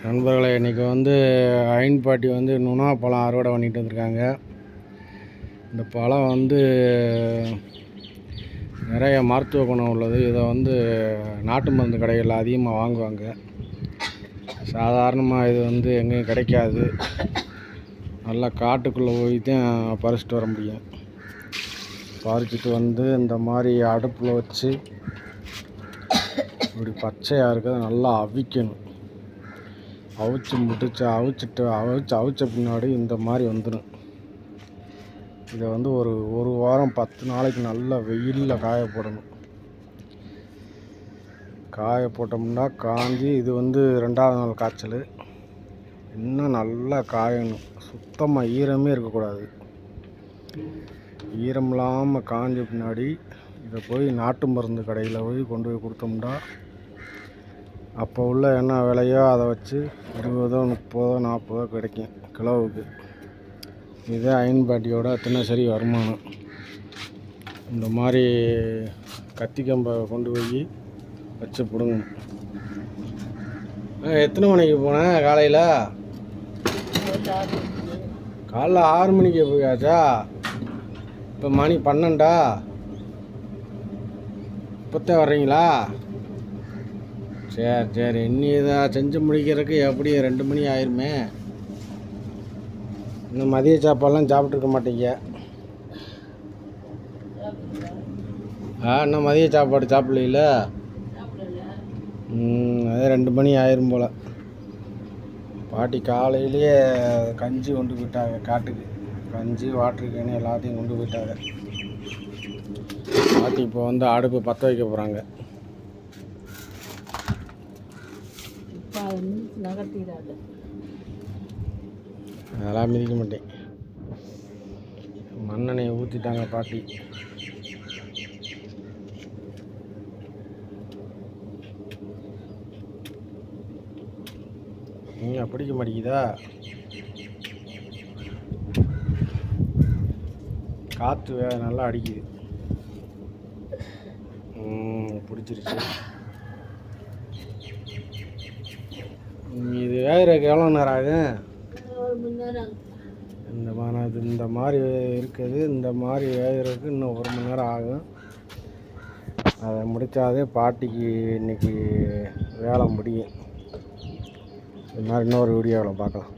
நண்பர்களே, இன்றைக்கி அயன் பாட்டி நுணா பழம் அறுவடை பண்ணிட்டு வந்திருக்காங்க. இந்த பழம் நிறைய மருத்துவ குணம் உள்ளது. இதை நாட்டு மருந்து கடைகளில் அதிகமாக வாங்குவாங்க. சாதாரணமாக இது எங்கேயும் கிடைக்காது. நல்லா காட்டுக்குள்ளே போய் தான் பறிச்சிட்டு வர முடியும். பறிச்சிட்டு இந்த மாதிரி அடுப்பில் வச்சு இப்படி பச்சையாக இருக்கிறத நல்லா அவிக்கணும். அவிச்ச பின்னாடி இந்த மாதிரி வந்துடும். இதை ஒரு வாரம் 10 நாளைக்கு நல்லா வெயிலில் காய போடணும். காய போட்டோம்னா காஞ்சி இது 2வது நாள் காய்ச்சல். இன்னும் நல்லா காயணும். சுத்தமாக ஈரமே இருக்கக்கூடாது. ஈரம் இல்லாமல் காஞ்ச பின்னாடி இதை போய் நாட்டு மருந்து கடையில் போய் கொண்டு போய் கொடுத்தோம்னா அப்போ உள்ள என்ன விலையோ அதை வச்சு 20, 30, 40 கிடைக்கும் கிலோவுக்கு. இதே அயன் பாட்டியோட தினசரி வருமானம். இந்த மாதிரி கத்திக்கம்பை கொண்டு போய் வச்சு பிடுங்கணும். எத்தனை மணிக்கு போனேன்? காலையில் 6 மணிக்கு போயாச்சா? இப்போ மணி 12. இப்போத்தே வர்றீங்களா? சரி. இன்னி இதை செஞ்சு முடிக்கிறதுக்கு எப்படி 2 மணி ஆயிருமே. இன்னும் மதிய சாப்பாடெலாம் சாப்பிட்ருக்க மாட்டீங்க. இன்னும் மதிய சாப்பாடு சாப்பிடல. அதே 2 மணி ஆயிரும் போல். பாட்டி காலையிலேயே கஞ்சி கொண்டு போயிட்டாங்க காட்டுக்கு. கஞ்சி, வாட்டர் கேனு எல்லாத்தையும் கொண்டு போயிட்டாங்க. பாட்டி இப்போ அடுப்பு பற்ற வைக்க போகிறாங்க. அதெல்லாம் மிதிக்க மாட்டேன். மண்ணெண்ணெயை ஊற்றிட்டாங்க பாட்டி. நீங்கள் பிடிக்க மாட்டேங்குதா? காற்று நல்லா அடிக்குது. பிடிச்சிருச்சு. இது வேகிறதுக்கு எவ்வளோ நேரம் ஆகும்? இந்த மாதிரி இருக்குது. இந்த மாதிரி வேகிறதுக்கு இன்னும் 1 மணி நேரம் ஆகும். அதை முடித்தாதே பாட்டிக்கு இன்றைக்கி வேலை முடியும். இது மாதிரி இன்னொரு வீடியோவில் பார்க்கலாம்.